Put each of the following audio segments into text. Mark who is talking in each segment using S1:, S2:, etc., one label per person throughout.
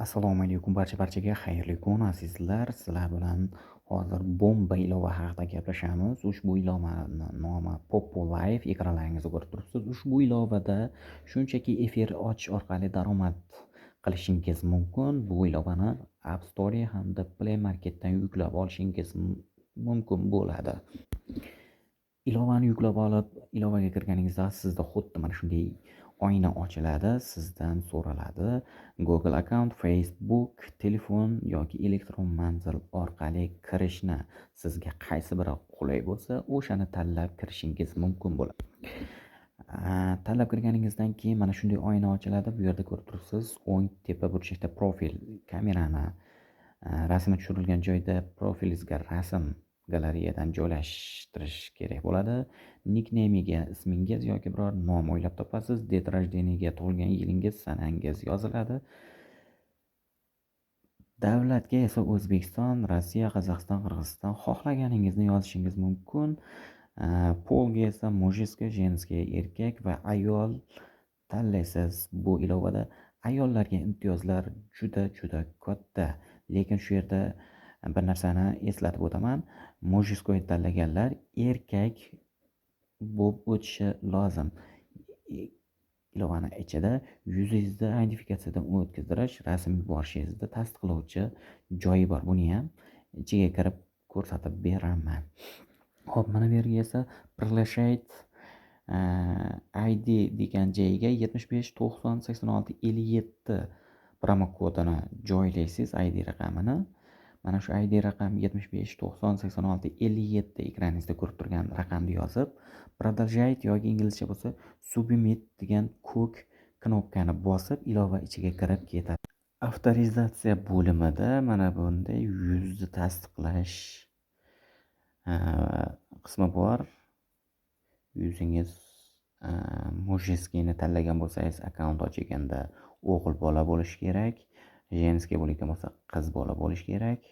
S1: Assalomu alaykum barchaga xayrli kun azizlar. Sizlar bilan hozir bomba ilova haqida gaplashamiz. Ushbu ilovani nomi Popo Live, ekranlaringizda ko'rib turibsiz. Ushbu ilovada shunchaki efir ochish orqali daromad qilishingiz mumkin. Bu ilovani App Store hamda Play Marketdan yuklab olishingiz mumkin bo'ladi. Ilovani yuklab olib, ilovaga kirganingizda sizda xuddi mana shunday oyna ochiladi. Sizdan so'raladi Google account, Facebook, telefon yoki elektron manzil orqali kirishni. Sizga qaysi biri qulay bo'lsa, o'shani tanlab kirishingiz mumkin bo'ladi. Tanlab kirganingizdan keyin mana shunday oyna ochiladi. Bu yerda ko'rib turibsiz, o'ng tepa burchakda profil kamerani rasmi tushirilgan joyda profilingizga rasm galereyadan joylashtirish kerak bo'ladi. Nickname'iga ismingiz yoki biror nom o'ylab topasiz. Date rождениyaga tug'ilgan yilingiz, sanangiz yoziladi. Davlatga esa O'zbekiston, Rossiya, Qozog'iston, Qirg'iziston xohlaganingizni yozishingiz mumkin. Polga esa mujizga, jenskiga erkak va ayol tanlaysiz. Bu ilovada ayollarga imtiyozlar juda katta. Lekin shu yerda bir narsani eslatib o'taman. Mujizkoy tanlaganlar erkak bo'lib o'tishi lozim. Ilovani ichida yuzingizda identifikatsiyadan o'tkazish, rasm yuborishingizni tasdiqlovchi joyi bor. Buni ham ichiga kirib ko'rsatib beraman. Xo'p, mana bu yerga esa Priglashayt ID degan joyiga 75 90 86 57 promo kodini joylaysiz, ID raqamini. Mana shu ID raqam 75 90 86 57 ekraningizda ko'rib turgan raqamni yozib, продолжать yoki inglizcha bo'lsa submit degan ko'k knopkani bosib ilova ichiga kirib ketadi. Avtorizatsiya bo'limida mana bunday yuzni tasdiqlash qismi bor. Yuzingiz mujizkini tanlagan bo'lsangiz, akkaunt ochganda o'g'il bola bo'lishi kerak. Jenskiy bo'lgan bo'lsa qiz bola bo'lishi kerak.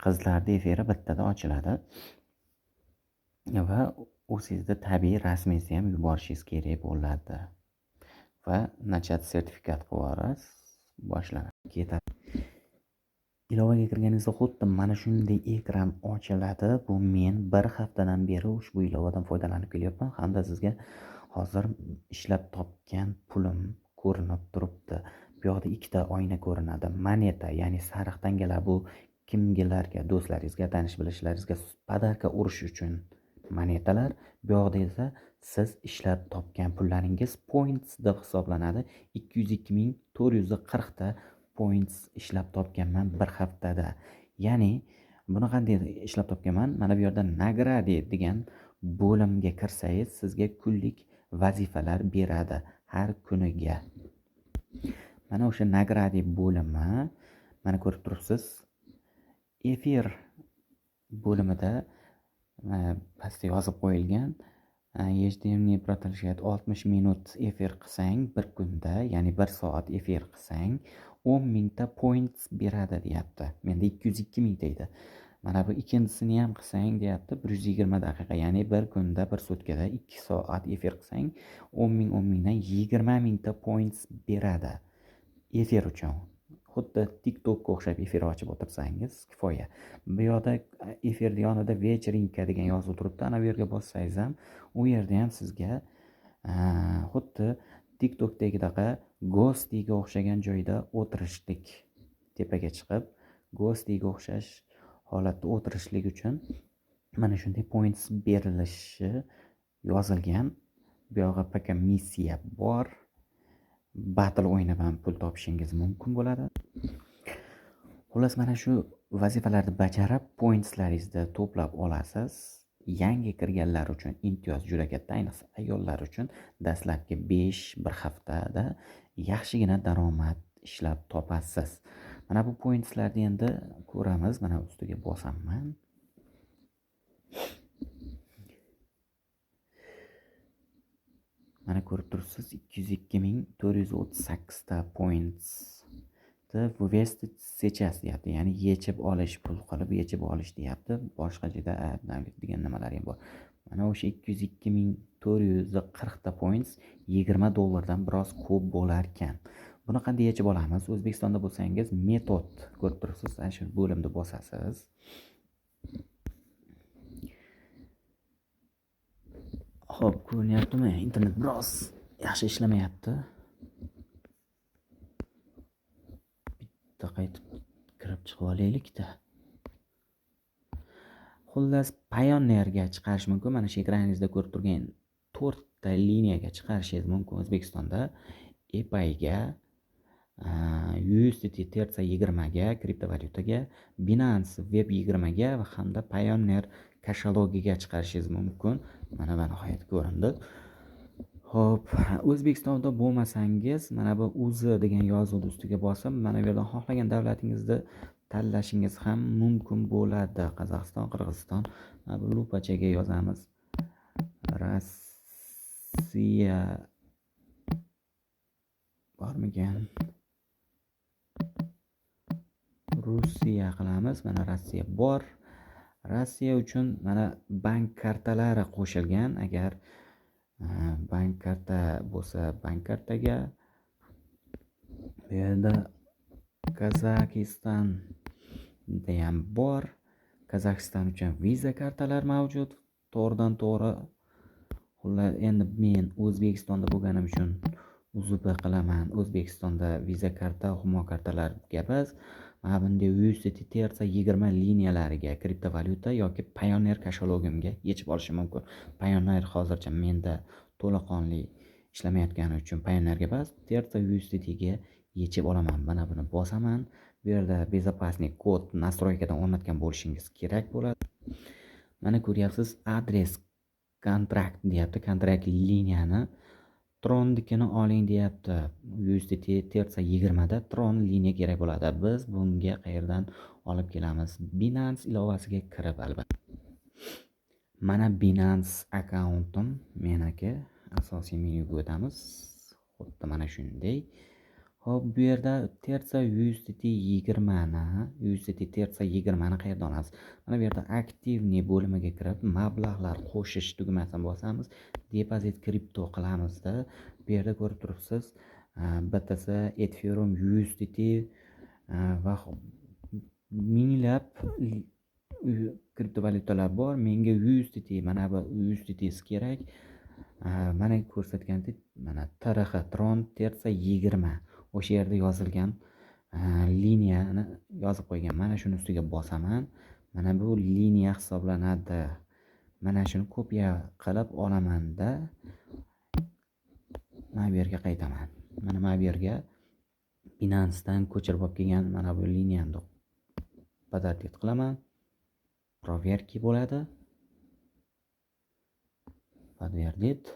S1: Qizlarning efiri bittada ochiladi va o'zingizda tabiiy rasmingizni ham yuborishingiz kerak bo'ladi va nachat sertifikat qilib boshlanadi ketadi. Ilovaga kirganingizda xuddi mana shunday ekran ochiladi. Bu men bir haftadan beri ushbu ilovadan foydalanib kelyapman hamda sizga hozir ishlab topgan pulim ko'rinib turibdi. Bu yoqda ikkita oyna ko'rinadi. Moneta, ya'ni sariq tangalar, bu kimgalarga, do'stlaringizga, tanish bilishlaringizga podarka urish uchun monetalar. Bu yoqda esa siz ishlab topgan pullaringiz points deb hisoblanadi. 202.440 ta points ishlab topganman bir haftada. Ya'ni buni qanday ishlab topganman? Mana bu yerda nagradi degan bo'limga kirsangiz, sizga kunlik vazifalar beradi har kuniga. Mana o'sha nagradi bo'limi, mana ko'rib turibsiz. Efir bo'limida pastda yozib qo'yilgan ежедневный продолжает 60 minut efir qilsang bir kunda, ya'ni 1 soat efir qilsang 10.000 ta points beradi deyapti. Menda 202.000 deydi. Mana bu ikkinchisini ham qilsang deyapti 120 daqiqa, ya'ni bir kunda, bir sutkada 2 soat efir qilsang 10.000 dan 20.000 ta points beradi efir uchun. Xuddi TikTokga o'xshab efir ochib o'tirsangiz kifoya. Bu yoqda efirning yonida вечеринка degan yozib turibdi. Ana bu yerga bossangiz ham, u yerda ham sizga xuddi TikTokdagidaqa Ghostiga o'xshagan joyda o'tirishlik, tepaga chiqib Ghostiga o'xshash holatda o'tirishlik uchun mana shunday points berilishi yozilgan. Bu yoqda paka missiya bor. Battle o'ynab ham pul topishingiz mumkin bo'ladi. Xullas, mana shu vazifalarni bajarib pointslaringizni to'plab olasiz. Yangi kirganlar uchun imtiyoz juda katta, ayniqsa ayollar uchun dastlabki 5 haftada yaxshigina daromad ishlab topasiz. Mana bu pointslarni endi ko'ramiz. Mana ustiga bosaman. Mana ko'rib turibsiz, 202.438 ta points вывести сейчас deyapti. Ya'ni yechib olish, pul qilib yechib olish deyapti. Boshqa joyda degan nimalar ham bor. Mana o'sha 202.440 ta points $20 dan biroz ko'p bo'lar ekan. Buni qanday yechib olamiz? O'zbekistonda bo'lsangiz metod ko'rib turibsiz, ana shu bo'limni bosasiz. Xo'p, ko'rinyaptimi? Internet biroz yaxshi ishlamayapti. Bitta qaytib kirib chiqib olaylik-da. Xullas, Pioneer'ga chiqarish mumkin. Mana shu ekraningizda ko'rib turgan 4 ta liniyaga chiqarishingiz mumkin O'zbekistonda. EPAYga, USDT Terza 20 ga, kriptovalyutaga, Binance Web 20 ga va hamda Pioneer kashalogiga chiqarishingiz mumkin. Mana nihoyat ko'rindi. Xo'p, O'zbekistonda bo'lmasangiz, mana bu o'zi degan yozuvni ustiga bosib, mana bu yerdan xohlagan davlatingizni tanlashingiz ham mumkin bo'ladi. Qozog'iston, Qirg'iziston, mana bu lupachaga yozamiz. Rossiya bormikan? Rossiya qilamiz. Mana Rossiya bor. Rossiya uchun mana bank kartalari qo'shilgan. Agar bank karta bo'lsa, bank kartaga, bu yerda Qozog'iston ham bor. Qozog'iston uchun viza kartalar mavjud. To'g'ridan to'g'ri. Xullas, endi men O'zbekistonda bo'lganim uchun UZB qilaman. O'zbekistonda viza karta, humo kartalarga biz mana bunday USDT Terza 20 liniyalariga kriptovalyuta yoki Pioneer kashalogimga yechib olishim mumkin. Pioneer hozircha menda to'laqonli ishlamayotgani uchun Pioneerga bas, Terza USDTga yechib olaman. Mana buni bosaman. Bu yerda bezopasnik kod nastroykadan o'rnatgan bo'lishingiz kerak bo'ladi. Mana ko'ryapsiz, adres kontrakt deyapti. Kontrakt liniyani Tronnikini oling deyapti. USDT Terza 20 da Tron liniya kerak bo'ladi. Biz bunga qayerdan olib kelamiz? Binance ilovasiga kirib albatta. Mana Binance akkauntim meniki. Asosiy menyuga o'tamiz. Xuddi mana shunday. Xo'p, bu yerda Terza USDT 20 ni qayerdan olamiz? Mana bu yerda aktivniy bo'limiga kirib, mablag'lar qo'shish tugmasini bosamiz. Depozit kripto qilamizda. Bu yerda ko'rib turibsiz, BTC, Ethereum, USDT va minglab kriptovalyutalar bor. Menga USDT, mana bu USDT kerak. Mana ko'rsatgandek, mana TRX Tron Terza 20 o'sha yerda yozilgan liniyani yozib qo'ygan. Mana shuni ustiga bosaman. Mana bu liniya hisoblanadi. Mana shuni kopiya qilib olamanda mana bu yerga qaytaman. Mana bu yerga Binance'dan ko'chirib olib kelgan mana bu liniyani подтвердить qilaman. Проверки bo'ladi. Подтвердить.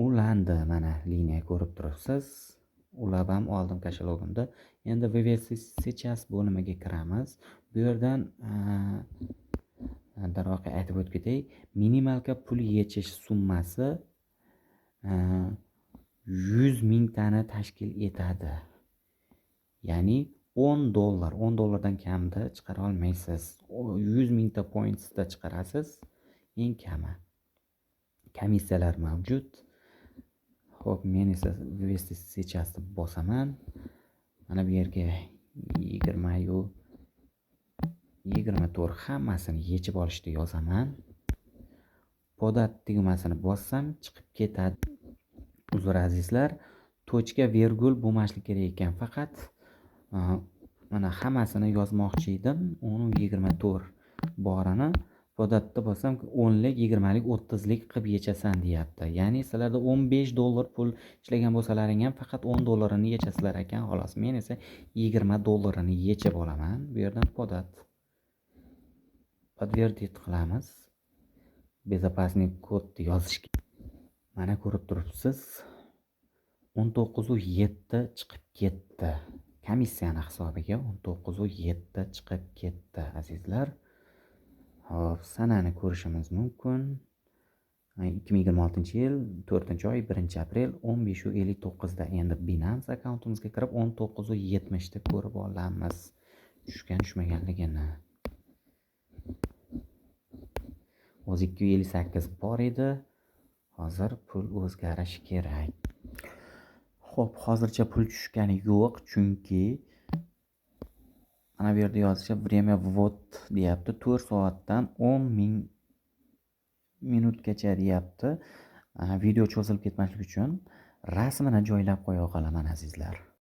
S1: Ulandi, mana liniya ko'rib turibsiz. Ulab ham oldim kashalogimda. Endi вывести сейчас bo'limiga kiramiz. Bu yerdan darvoqe aytib o'tib ketay. Minimalka pul yechish summasi 100 mingtani tashkil etadi. Ya'ni $10. $10dan kamda chiqara olmaysiz. 100 mingta pointsda chiqarasiz. Eng kami. Komissiyalar mavjud. Xo'p, men esa вывести сейчас deb bosaman. Mana bu yerga 24 hammasini yechib olishni yozaman. Podat tugmasini bossam chiqib ketadi. Uzr azizlar, tochka virgul bo'lmaslik kerak ekan. Faqat mana hammasini yozmoqchi edim. Uni 24 borini podatda bossam 10lik, 20lik, 30lik qilib yechasan deyapti. Ya'ni sizlarda $15 pul ishlagan bo'lsalaring ham faqat $10 yechasizlar ekan, xolos. Men esa $20 yechib olaman. Bu yerdan podat подтвердить qilamiz. Безопасник kodni yozishga. Mana ko'rib turibsiz. 19.7 chiqib ketdi. Komissiyani hisobiga 19.7 chiqib ketdi, azizlar. Hop, sanani ko'rishimiz mumkin. 2026-yil 4-oy 1-aprel 15:59 da endi Binance akkauntimizga kirib 19.70 da ko'rib olamiz. Tushgan-tushmaganligini. O'zi 2.58 bor edi. Hozir pul o'zgarishi kerak. Xo'p, hozircha pul tushgani yo'q, chunki mana bu yerda yozishicha время ввод deyapti. 4 soatdan 10 ming minutgacha deyapti. Video cho'zilib ketmaslik uchun rasmini joylab qo'ya qolaman azizlar.